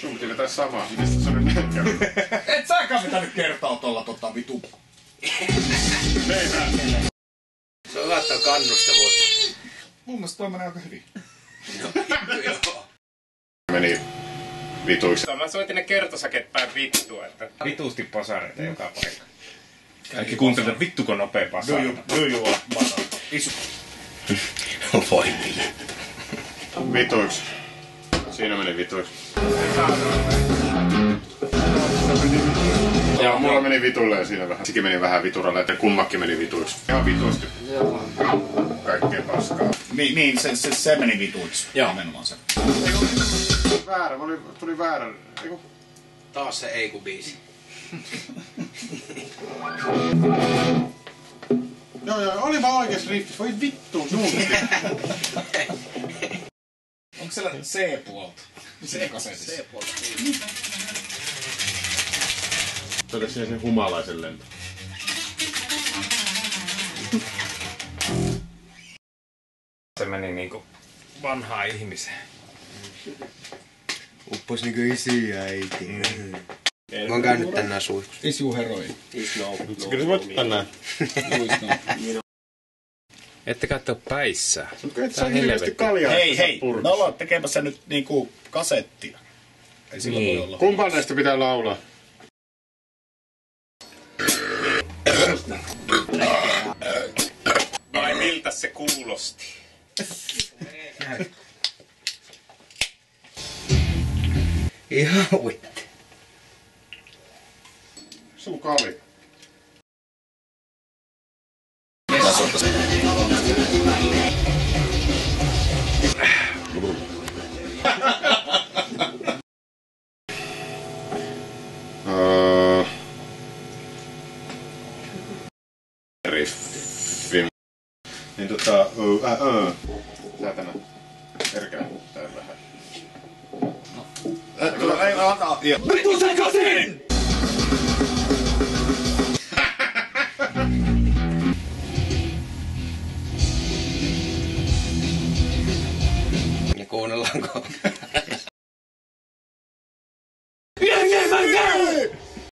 Sun piti vetää samaa. Mistä se oli näin käynyt? Et säkään pitänyt kertaa tolla vitu. Meidän. Se on hyvä, että on kannustavuutta. Mun mielestä toi menee aika hyvin. Joo. Meni vituiksi. Mä soitin ne kertosäket päin vittua, että vituusti pasareita joka paikka. Kaikki kuuntelevat vittuko nopea pasarina. Do you want banana? Isu. Voi niin. Vituiksi. Siinä meni vituiksi. Joo, mulla meni vitulleen siinä vähän. Sikin meni vähän vituralle, että kummakin meni vituiksi. Ihan vituisti. Kaikkea paskaa. Niin, se meni vituiksi. Joo. Nimenomaan se. Väärä, tuli väärä. Eiku. Taas se Eiku-biisi. Joo, oli vaan oikees riffis. Voi vittu, suunnisti. Onko siellä C-puolta? C-kasetissa. C-puolta. Tuli siihen sen humalaisen lento. Se meni niinku vanhaan ihmiseen. Uppos niinku isi ja äiti. Mä oon käynyt tänään suihkussa. Is you heroin? Kyllä sä voit tänään. Ette katso päissään. Mutta et sä hirveästi kaljaa. Hei, me ollaan tekemässä nyt niinku kasettia. Ei silloin voi olla. Kumpaan näistä pitää laulaa? Vai miltä se kuulosti? Ihan uitte. Suu kali. Riffi. Niin Säätänä. Erkää. Tää vähän. Ei antaa. Vittu sekasin! Ja kuunnellaanko